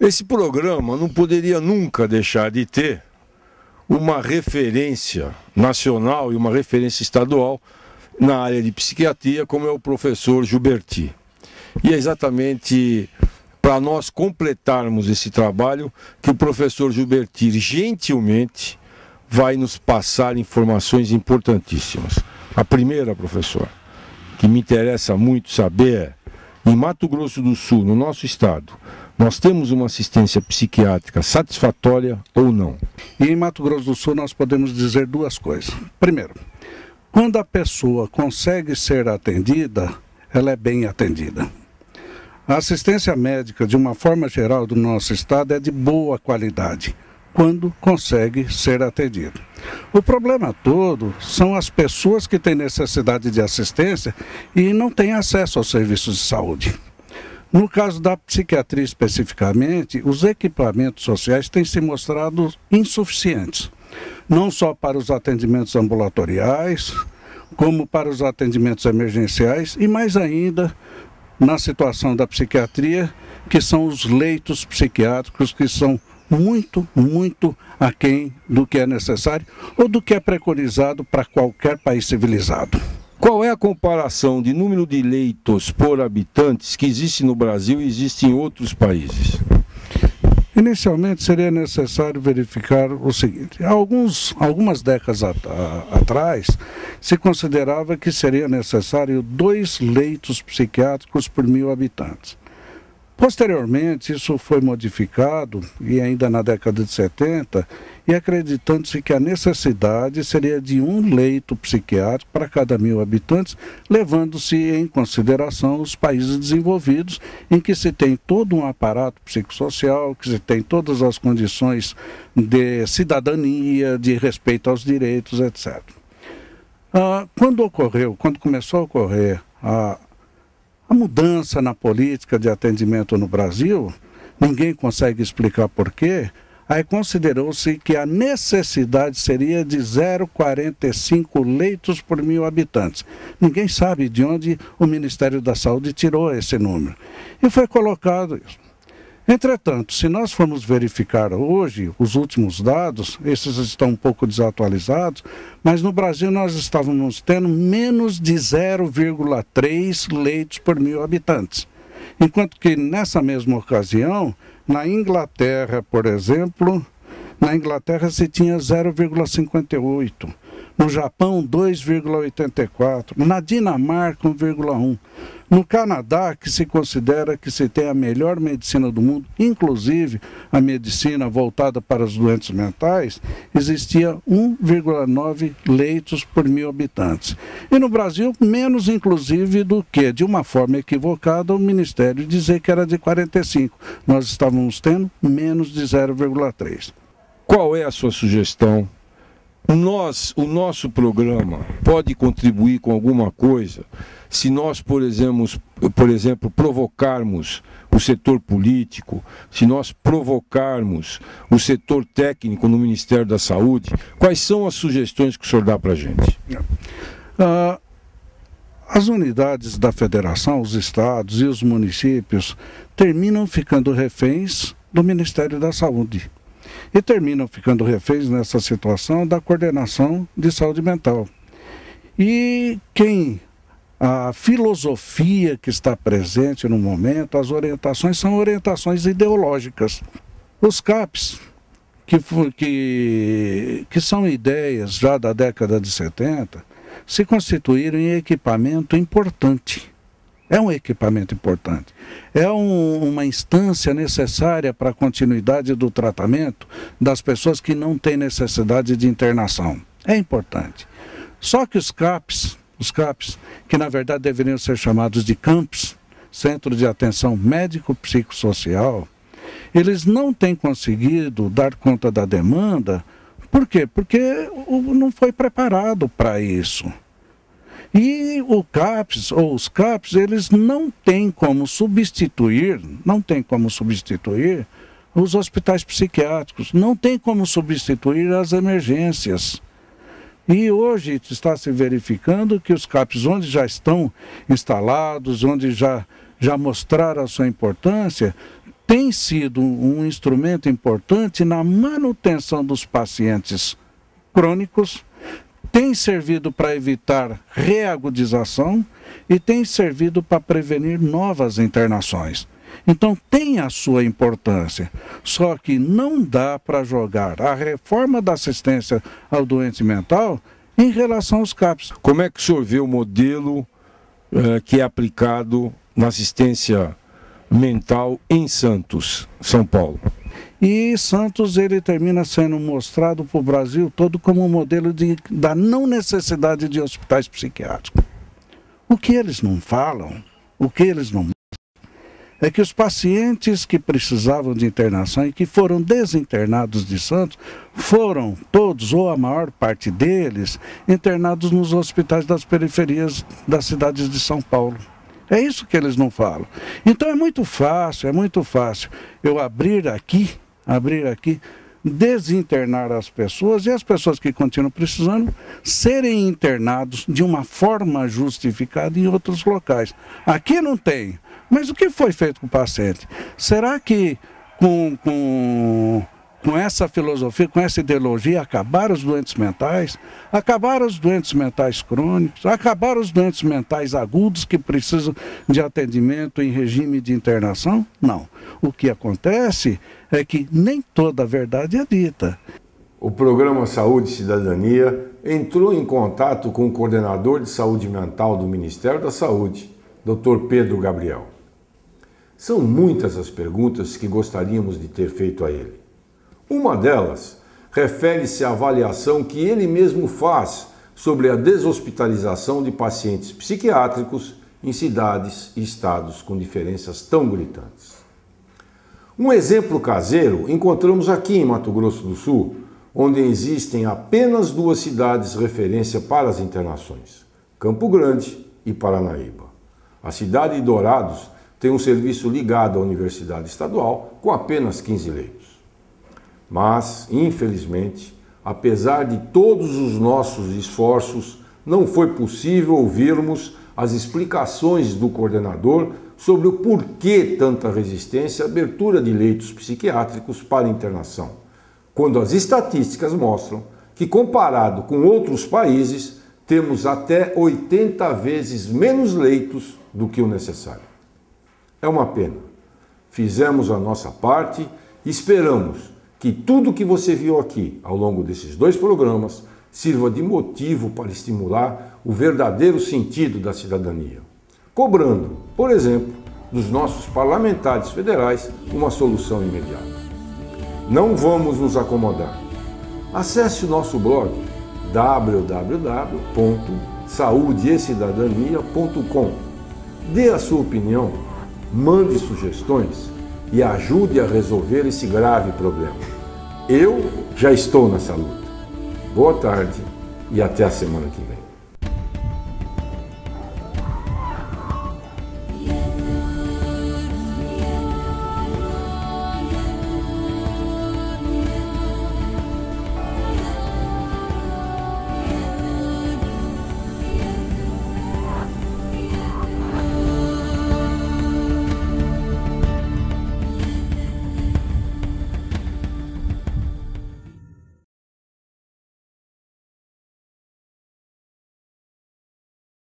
Esse programa não poderia nunca deixar de ter uma referência nacional e uma referência estadual na área de psiquiatria, como é o professor Gilberti. E é exatamente para nós completarmos esse trabalho que o professor Gilberti gentilmente vai nos passar informações importantíssimas. A primeira, professor, que me interessa muito saber é, em Mato Grosso do Sul, no nosso estado, nós temos uma assistência psiquiátrica satisfatória ou não? E em Mato Grosso do Sul nós podemos dizer duas coisas. Primeiro, quando a pessoa consegue ser atendida, ela é bem atendida. A assistência médica, de uma forma geral, do nosso estado é de boa qualidade, quando consegue ser atendido. O problema todo são as pessoas que têm necessidade de assistência e não têm acesso aos serviços de saúde. No caso da psiquiatria especificamente, os equipamentos sociais têm se mostrado insuficientes, não só para os atendimentos ambulatoriais, como para os atendimentos emergenciais e mais ainda na situação da psiquiatria, que são os leitos psiquiátricos, que são muito aquém do que é necessário ou do que é preconizado para qualquer país civilizado. Qual é a comparação de número de leitos por habitantes que existe no Brasil e existe em outros países? Inicialmente seria necessário verificar o seguinte: algumas décadas atrás se considerava que seria necessário 2 leitos psiquiátricos por 1.000 habitantes. Posteriormente, isso foi modificado, e ainda na década de 70, e acreditando-se que a necessidade seria de 1 leito psiquiátrico para cada 1.000 habitantes, levando-se em consideração os países desenvolvidos, em que se tem todo um aparato psicossocial, que se tem todas as condições de cidadania, de respeito aos direitos, etc. Quando começou a ocorrer a mudança na política de atendimento no Brasil, ninguém consegue explicar porquê, aí considerou-se que a necessidade seria de 0,45 leitos por 1.000 habitantes. Ninguém sabe de onde o Ministério da Saúde tirou esse número. E foi colocado isso. Entretanto, se nós formos verificar hoje os últimos dados, esses estão um pouco desatualizados, mas no Brasil nós estávamos tendo menos de 0,3 leitos por 1.000 habitantes. Enquanto que nessa mesma ocasião, na Inglaterra, por exemplo, na Inglaterra se tinha 0,58, no Japão 2,84, na Dinamarca 1,1. No Canadá, que se considera que se tem a melhor medicina do mundo, inclusive a medicina voltada para os doentes mentais, existia 1,9 leitos por 1.000 habitantes. E no Brasil, menos inclusive do que, de uma forma equivocada, o Ministério dizer que era de 45. Nós estávamos tendo menos de 0,3. Qual é a sua sugestão? O nosso programa pode contribuir com alguma coisa se nós, por exemplo, provocarmos o setor político, se nós provocarmos o setor técnico no Ministério da Saúde? Quais são as sugestões que o senhor dá para a gente? As unidades da federação, os estados e os municípios terminam ficando reféns do Ministério da Saúde. E terminam ficando reféns nessa situação da coordenação de saúde mental. E a filosofia que está presente no momento, as orientações são orientações ideológicas. Os CAPs, que são ideias já da década de 70, se constituíram em equipamento importante. É um equipamento importante. É uma instância necessária para a continuidade do tratamento das pessoas que não têm necessidade de internação. É importante. Só que os CAPs, que na verdade deveriam ser chamados de CAMPs, Centro de Atenção Médico-Psicossocial, eles não têm conseguido dar conta da demanda. Por quê? Porque não foi preparado para isso. E os CAPs, eles não têm como substituir os hospitais psiquiátricos, não tem como substituir as emergências. E hoje está se verificando que os CAPs, onde já estão instalados, onde já mostraram a sua importância, tem sido um instrumento importante na manutenção dos pacientes crônicos, tem servido para evitar reagudização e tem servido para prevenir novas internações. Então tem a sua importância, só que não dá para jogar a reforma da assistência ao doente mental em relação aos CAPs. Como é que o senhor vê o modelo que é aplicado na assistência mental em Santos, São Paulo? E Santos ele termina sendo mostrado para o Brasil todo como um modelo da não necessidade de hospitais psiquiátricos. O que eles não falam, o que eles não é que os pacientes que precisavam de internação e que foram desinternados de Santos foram todos, ou a maior parte deles, internados nos hospitais das periferias das cidades de São Paulo. É isso que eles não falam. Então é muito fácil eu abrir aqui, desinternar as pessoas e as pessoas que continuam precisando serem internados de uma forma justificada em outros locais. Aqui não tem. Mas o que foi feito com o paciente? Será que com essa filosofia, com essa ideologia, acabaram os doentes mentais? Acabaram os doentes mentais crônicos? Acabaram os doentes mentais agudos que precisam de atendimento em regime de internação? Não. O que acontece é que nem toda a verdade é dita. O programa Saúde e Cidadania entrou em contato com o coordenador de saúde mental do Ministério da Saúde, Dr. Pedro Gabriel. São muitas as perguntas que gostaríamos de ter feito a ele. Uma delas refere-se à avaliação que ele mesmo faz sobre a deshospitalização de pacientes psiquiátricos em cidades e estados com diferenças tão gritantes. Um exemplo caseiro encontramos aqui em Mato Grosso do Sul, onde existem apenas 2 cidades referência para as internações, Campo Grande e Paranaíba. A cidade de Dourados tem um serviço ligado à Universidade Estadual com apenas 15 leitos. Mas, infelizmente, apesar de todos os nossos esforços, não foi possível ouvirmos as explicações do coordenador sobre o porquê tanta resistência à abertura de leitos psiquiátricos para internação, quando as estatísticas mostram que, comparado com outros países, temos até 80 vezes menos leitos do que o necessário. É uma pena. Fizemos a nossa parte e esperamos que tudo que você viu aqui ao longo desses 2 programas sirva de motivo para estimular o verdadeiro sentido da cidadania, cobrando, por exemplo, dos nossos parlamentares federais uma solução imediata. Não vamos nos acomodar. Acesse o nosso blog www.saudeecidadania.com. Dê a sua opinião, mande sugestões e ajude a resolver esse grave problema. Eu já estou nessa luta. Boa tarde e até a semana que vem.